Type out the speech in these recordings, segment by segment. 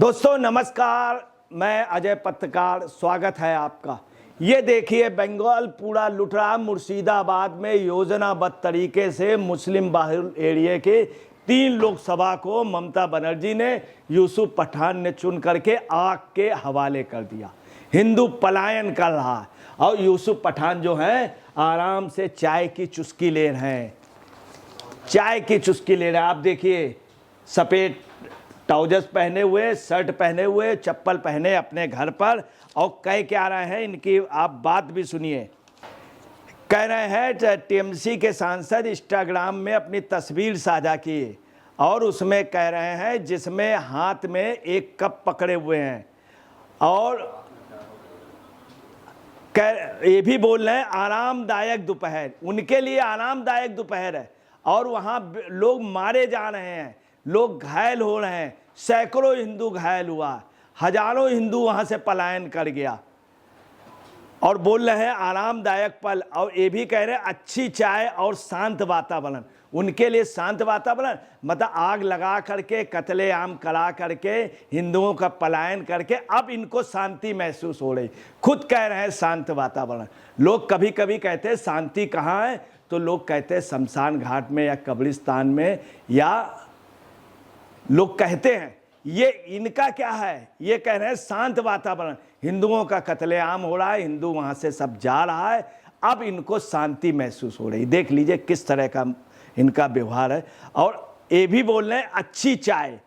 दोस्तों नमस्कार, मैं अजय पत्रकार, स्वागत है आपका। ये देखिए बंगाल पूरा लुट रहा। मुर्शिदाबाद में योजनाबद्ध तरीके से मुस्लिम बाहुल एरिया के 3 लोकसभा को ममता बनर्जी ने यूसुफ पठान ने चुन करके आग के हवाले कर दिया। हिंदू पलायन कर रहा है और यूसुफ पठान जो है आराम से चाय की चुस्की ले रहे हैं, चाय की चुस्की ले रहे हैं। आप देखिए सफ़ेद ट्राउजर्स पहने हुए, शर्ट पहने हुए, चप्पल पहने अपने घर पर, और कह क्या रहे हैं, इनकी आप बात भी सुनिए। कह रहे हैं टीएमसी के सांसद इंस्टाग्राम में अपनी तस्वीर साझा किए और उसमें कह रहे हैं जिसमें हाथ में एक कप पकड़े हुए हैं और ये भी बोल रहे हैं आरामदायक दोपहर, उनके लिए आरामदायक दोपहर है और वहाँ लोग मारे जा रहे हैं, लोग घायल हो रहे हैं, सैकड़ों हिंदू घायल हुआ, हजारों हिंदू वहां से पलायन कर गया और बोल रहे हैं आरामदायक पल। और ये भी कह रहे हैं अच्छी चाय और शांत वातावरण। उनके लिए शांत वातावरण मतलब आग लगा करके कत्लेआम करा करके हिंदुओं का पलायन करके अब इनको शांति महसूस हो रही। खुद कह रहे हैं शांत वातावरण। लोग कभी कभी कहते हैं शांति कहाँ है, तो लोग कहते हैं शमशान घाट में या कब्रिस्तान में, या लोग कहते हैं। ये इनका क्या है, ये कह रहे हैं शांत वातावरण। हिंदुओं का कत्लेआम हो रहा है, हिंदू वहां से सब जा रहा है, अब इनको शांति महसूस हो रही। देख लीजिए किस तरह का इनका व्यवहार है। और ये भी बोल रहे हैं अच्छी चाय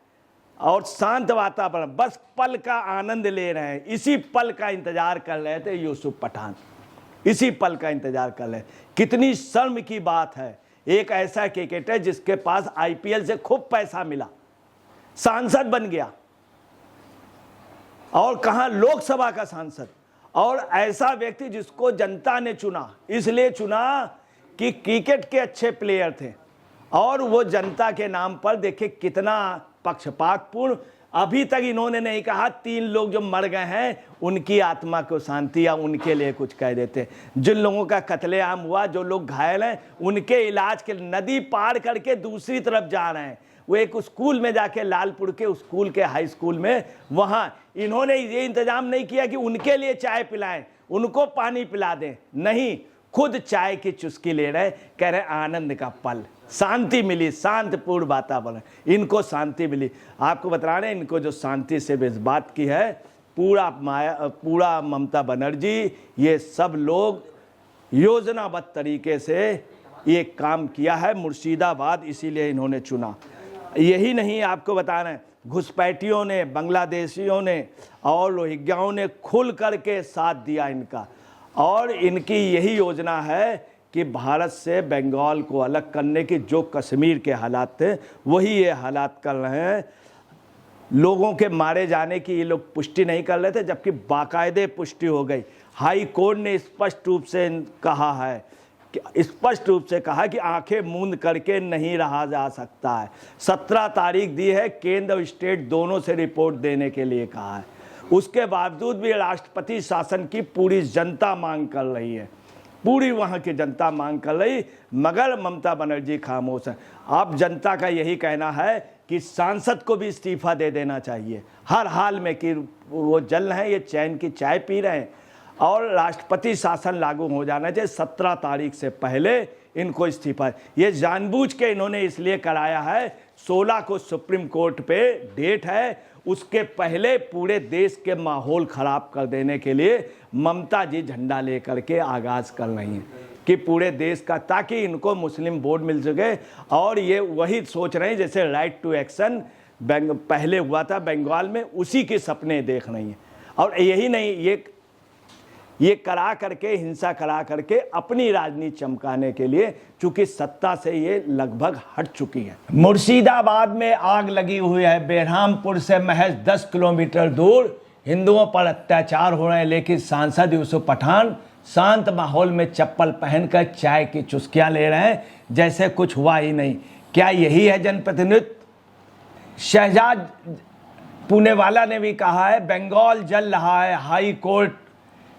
और शांत वातावरण, बस पल का आनंद ले रहे हैं। इसी पल का इंतजार कर रहे थे यूसुफ पठान, इसी पल का इंतजार कर रहे। कितनी शर्म की बात है, एक ऐसा क्रिकेटर जिसके पास आईपीएल से खूब पैसा मिला, सांसद बन गया, और कहां लोकसभा का सांसद, और ऐसा व्यक्ति जिसको जनता ने चुना, इसलिए चुना कि क्रिकेट के अच्छे प्लेयर थे, और वो जनता के नाम पर देखिए कितना पक्षपातपूर्ण। अभी तक इन्होंने नहीं कहा 3 लोग जो मर गए हैं उनकी आत्मा को शांति या उनके लिए कुछ कह देते। जिन लोगों का कत्लेआम हुआ, जो लोग घायल हैं, उनके इलाज के नदी पार करके दूसरी तरफ जा रहे हैं। वो एक स्कूल में जाके लालपुर के स्कूल के हाई स्कूल में, वहाँ इन्होंने ये इंतजाम नहीं किया कि उनके लिए चाय पिलाएं, उनको पानी पिला दें, नहीं, खुद चाय की चुस्की ले रहे, कह रहे आनंद का पल, शांति मिली, शांतिपूर्ण वातावरण, इनको शांति मिली। आपको बता रहे हैं इनको जो शांति से इस बात की है, पूरा ममता बनर्जी, ये सब लोग योजनाबद्ध तरीके से ये काम किया है मुर्शिदाबाद, इसीलिए इन्होंने चुना। यही नहीं, आपको बता रहे हैं घुसपैठियों ने, बांग्लादेशियों ने और रोहिंग्याओं ने खुल करके साथ दिया इनका, और इनकी यही योजना है कि भारत से बंगाल को अलग करने की। जो कश्मीर के हालात थे वही ये हालात कर रहे हैं। लोगों के मारे जाने की ये लोग पुष्टि नहीं कर रहे थे, जबकि बाकायदे पुष्टि हो गई। हाई कोर्ट ने स्पष्ट रूप से कहा है, स्पष्ट रूप से कहा कि आंखें मूंद करके नहीं रहा जा सकता है। 17 तारीख दी है, केंद्र और स्टेट दोनों से रिपोर्ट देने के लिए कहा है। उसके बावजूद भी राष्ट्रपति शासन की पूरी जनता मांग कर रही है, पूरी वहाँ की जनता मांग कर रही, मगर ममता बनर्जी खामोश है। अब जनता का यही कहना है कि सांसद को भी इस्तीफा दे देना चाहिए हर हाल में, कि वो जल रहे हैं, ये चैन की चाय पी रहे हैं, और राष्ट्रपति शासन लागू हो जाना चाहिए 17 तारीख से पहले इनको इस्तीफा। ये जानबूझ के इन्होंने इसलिए कराया है, 16 को सुप्रीम कोर्ट पे डेट है, उसके पहले पूरे देश के माहौल खराब कर देने के लिए ममता जी झंडा लेकर के आगाज कर रही हैं कि पूरे देश का, ताकि इनको मुस्लिम वोट मिल सके। और ये वही सोच रहे हैं जैसे राइट टू एक्शन पहले हुआ था बंगाल में, उसी के सपने देख रही हैं। और यही नहीं, ये करा करके, हिंसा करा करके अपनी राजनीति चमकाने के लिए, चूंकि सत्ता से ये लगभग हट चुकी है। मुर्शिदाबाद में आग लगी हुई है। बेरहामपुर से महज 10 किलोमीटर दूर हिंदुओं पर अत्याचार हो रहे हैं, लेकिन सांसद यूसुफ पठान शांत माहौल में चप्पल पहनकर चाय की चुस्कियां ले रहे हैं जैसे कुछ हुआ ही नहीं। क्या यही है जनप्रतिनिधित्व? शहजाद पूनेवाला ने भी कहा है बंगाल जल रहा है, हाई कोर्ट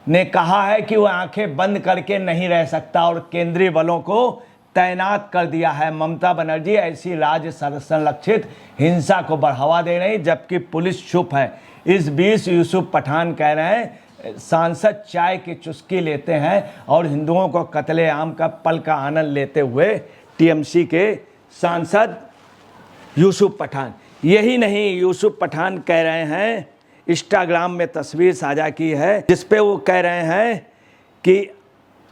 ने कहा है कि वह आंखें बंद करके नहीं रह सकता और केंद्रीय बलों को तैनात कर दिया है। ममता बनर्जी ऐसी राज्य संरक्षित हिंसा को बढ़ावा दे रही, जबकि पुलिस चुप है। इस बीच यूसुफ पठान कह रहे हैं सांसद चाय की चुस्की लेते हैं और हिंदुओं को कत्लेआम का पल का आनंद लेते हुए टीएमसी के सांसद यूसुफ पठान। यही नहीं, यूसुफ पठान कह रहे हैं, इंस्टाग्राम में तस्वीर साझा की है जिसपे वो कह रहे हैं कि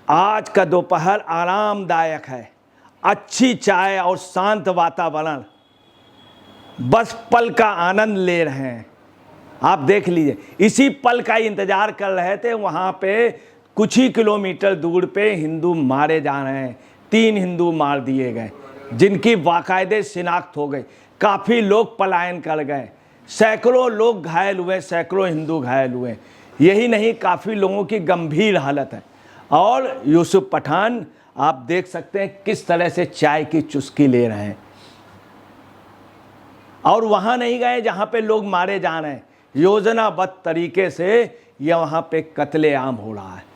आज का दोपहर आरामदायक है, अच्छी चाय और शांत वातावरण, बस पल का आनंद ले रहे हैं। आप देख लीजिए, इसी पल का इंतजार कर रहे थे। वहाँ पे कुछ ही किलोमीटर दूर पे हिंदू मारे जा रहे हैं। 3 हिंदू मार दिए गए जिनकी बाकायदे शिनाख्त हो गई। काफ़ी लोग पलायन कर गए, सैकड़ों लोग घायल हुए, सैकड़ों हिंदू घायल हुए। यही नहीं, काफ़ी लोगों की गंभीर हालत है। और यूसुफ पठान आप देख सकते हैं किस तरह से चाय की चुस्की ले रहे हैं। और वहाँ नहीं गए जहाँ पे लोग मारे जा रहे हैं, योजनाबद्ध तरीके से यह वहाँ पे कत्लेआम हो रहा है।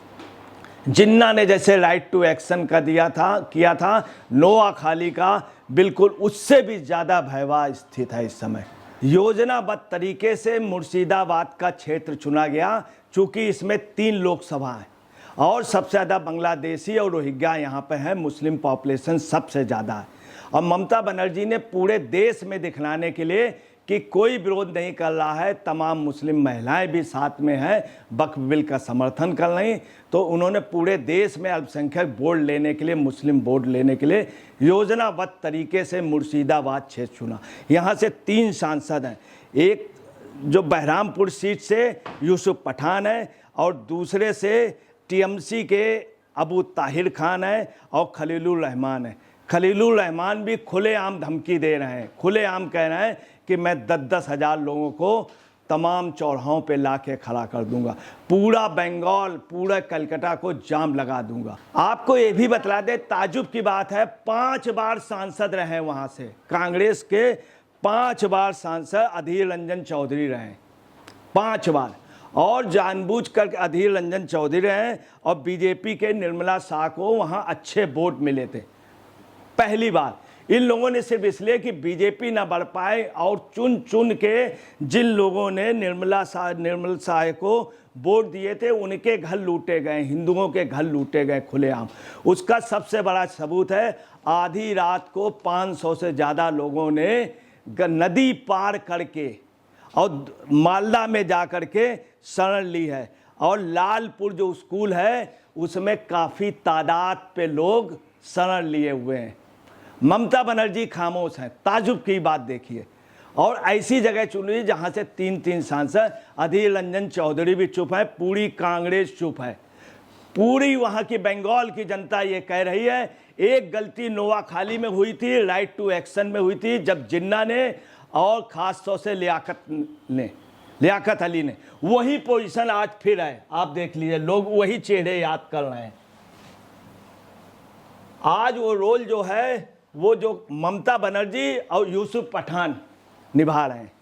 जिन्ना ने जैसे राइट टू एक्शन का किया था, नोआखाली का बिल्कुल उससे भी ज़्यादा भयावह स्थिति है इस समय। योजनाबद्ध तरीके से मुर्शिदाबाद का क्षेत्र चुना गया, चूँकि इसमें 3 लोकसभा हैं और सबसे ज़्यादा बांग्लादेशी और रोहिंग्या यहाँ पे है, मुस्लिम पॉपुलेशन सबसे ज़्यादा है। और ममता बनर्जी ने पूरे देश में दिखलाने के लिए कि कोई विरोध नहीं कर रहा है, तमाम मुस्लिम महिलाएं भी साथ में हैं, वक्फ बिल का समर्थन कर रही, तो उन्होंने पूरे देश में अल्पसंख्यक बोर्ड लेने के लिए, मुस्लिम बोर्ड लेने के लिए योजनाबद्ध तरीके से मुर्शिदाबाद क्षेत्र चुना। यहाँ से 3 सांसद हैं, एक जो बहरामपुर सीट से यूसुफ पठान है और दूसरे से टीएमसी के अबू ताहिर खान है और खलीलुर रहमान है। खलीलुर रहमान भी खुलेआम धमकी दे रहे हैं, खुलेआम कह रहे हैं कि मैं 10-10 हज़ार लोगों को तमाम चौराहों पे ला के खड़ा कर दूंगा, पूरा बंगाल, पूरा कलकत्ता को जाम लगा दूंगा। आपको ये भी बतला दे, ताजुब की बात है, 5 बार सांसद रहे वहाँ से, कांग्रेस के 5 बार सांसद अधीर रंजन चौधरी रहे, 5 बार। और जानबूझकर अधीर रंजन चौधरी रहे और बीजेपी के निर्मला शाह को वहाँ अच्छे वोट मिले थे। पहली बार इन लोगों ने सिर्फ इसलिए कि बीजेपी ना बढ़ पाए और चुन चुन के जिन लोगों ने निर्मल शाह को वोट दिए थे उनके घर लूटे गए, हिंदुओं के घर लूटे गए खुलेआम। उसका सबसे बड़ा सबूत है, आधी रात को 500 से ज़्यादा लोगों ने नदी पार करके और मालदा में जा कर के शरण ली है। और लालपुर जो स्कूल है उसमें काफ़ी तादाद पे लोग शरण लिए हुए हैं। ममता बनर्जी खामोश हैं, ताजुब की बात देखिए। और ऐसी जगह चुनी जहां से 3 सांसद, अधीर रंजन चौधरी भी चुप है, पूरी कांग्रेस चुप है, पूरी वहां की बंगाल की जनता ये कह रही है। एक गलती नोआखाली में हुई थी, राइट टू एक्शन में हुई थी, जब जिन्ना ने और खास तौर से लियाकत अली ने, वही पोजीशन आज फिर है। आप देख लीजिए, लोग वही चेहरे याद कर रहे हैं। आज वो रोल जो है वो जो ममता बनर्जी और यूसुफ पठान निभा रहे हैं।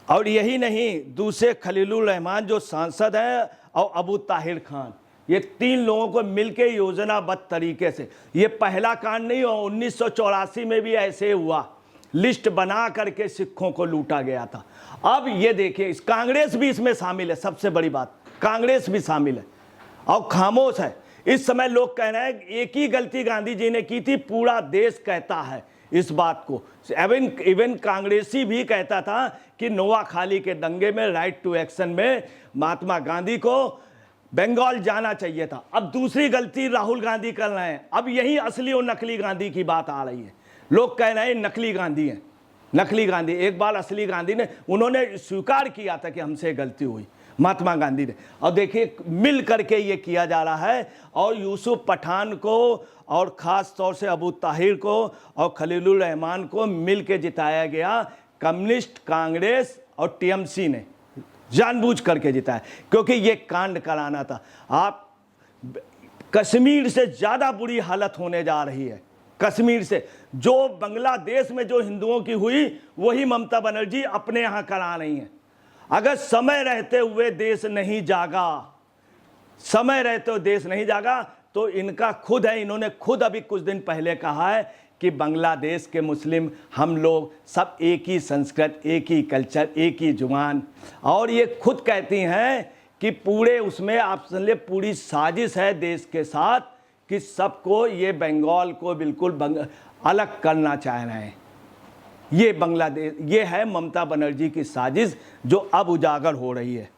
और यही नहीं, दूसरे खलीलुर रहमान जो सांसद हैं और अबू ताहिर खान, ये 3 लोगों को मिलके योजनाबद्ध तरीके से, ये पहला कांड नहीं हो, 1984 में भी ऐसे हुआ, लिस्ट बना करके सिखों को लूटा गया था। अब ये देखिए, कांग्रेस भी इसमें शामिल है, सबसे बड़ी बात कांग्रेस भी शामिल है और खामोश है। इस समय लोग कह रहे हैं एक ही गलती गांधी जी ने की थी, पूरा देश कहता है इस बात को। इवन कांग्रेसी भी कहता था कि नोआखाली के दंगे में, राइट टू एक्शन में महात्मा गांधी को बंगाल जाना चाहिए था। अब दूसरी गलती राहुल गांधी कर रहे हैं। अब यही असली और नकली गांधी की बात आ रही है। लोग कह रहे हैं नकली गांधी हैं, नकली गांधी। एक बार असली गांधी ने, उन्होंने स्वीकार किया था कि हमसे गलती हुई, महात्मा गांधी ने। और देखिए, मिल करके ये किया जा रहा है। और यूसुफ पठान को और ख़ास तौर से अबू ताहिर को और खलीलुर रहमान को मिल के जिताया गया। कम्युनिस्ट, कांग्रेस और टीएमसी ने जानबूझ करके जिताया, क्योंकि ये कांड कराना था। आप कश्मीर से ज़्यादा बुरी हालत होने जा रही है। कश्मीर से जो बांग्लादेश में जो हिंदुओं की हुई, वही ममता बनर्जी अपने यहाँ करा रही हैं। अगर समय रहते हुए देश नहीं जागा, समय रहते हुए देश नहीं जागा, तो इनका खुद है, इन्होंने खुद अभी कुछ दिन पहले कहा है कि बांग्लादेश के मुस्लिम हम लोग सब एक ही संस्कृत, एक ही कल्चर, एक ही जुबान। और ये खुद कहती हैं कि पूरे उसमें आप समझिए पूरी साजिश है देश के साथ कि सबको ये बंगाल को बिल्कुल अलग करना चाह रहे हैं। ये बांग्लादेश, ये है ममता बनर्जी की साजिश जो अब उजागर हो रही है।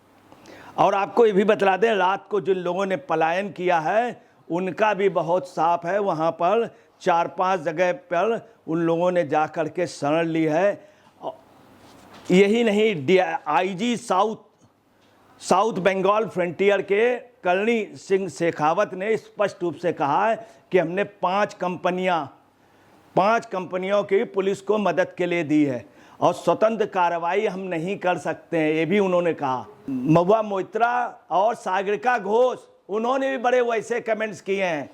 और आपको ये भी बतला दें, रात को जिन लोगों ने पलायन किया है उनका भी बहुत साफ है। वहाँ पर 4-5 जगह पर उन लोगों ने जा कर के शरण ली है। यही नहीं, आईजी साउथ बंगाल फ्रंटियर के करणी सिंह शेखावत ने स्पष्ट रूप से कहा है कि हमने 5 कंपनियों की पुलिस को मदद के लिए दी है और स्वतंत्र कार्रवाई हम नहीं कर सकते हैं, ये भी उन्होंने कहा। महुआ मोइत्रा और सागरिका घोष, उन्होंने भी बड़े वैसे कमेंट्स किए हैं।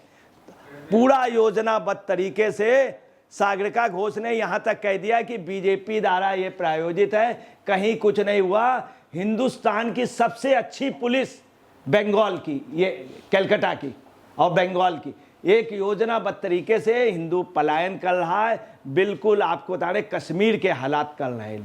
पूरा योजनाबद्ध तरीके से सागरिका घोष ने यहाँ तक कह दिया कि बीजेपी द्वारा ये प्रायोजित है, कहीं कुछ नहीं हुआ। हिंदुस्तान की सबसे अच्छी पुलिस बंगाल की, ये कलकत्ता की और बंगाल की, एक योजनाबद्ध तरीके से हिंदू पलायन कर रहा है। बिल्कुल आपको बता रहे कश्मीर के हालात कर रहे हैं।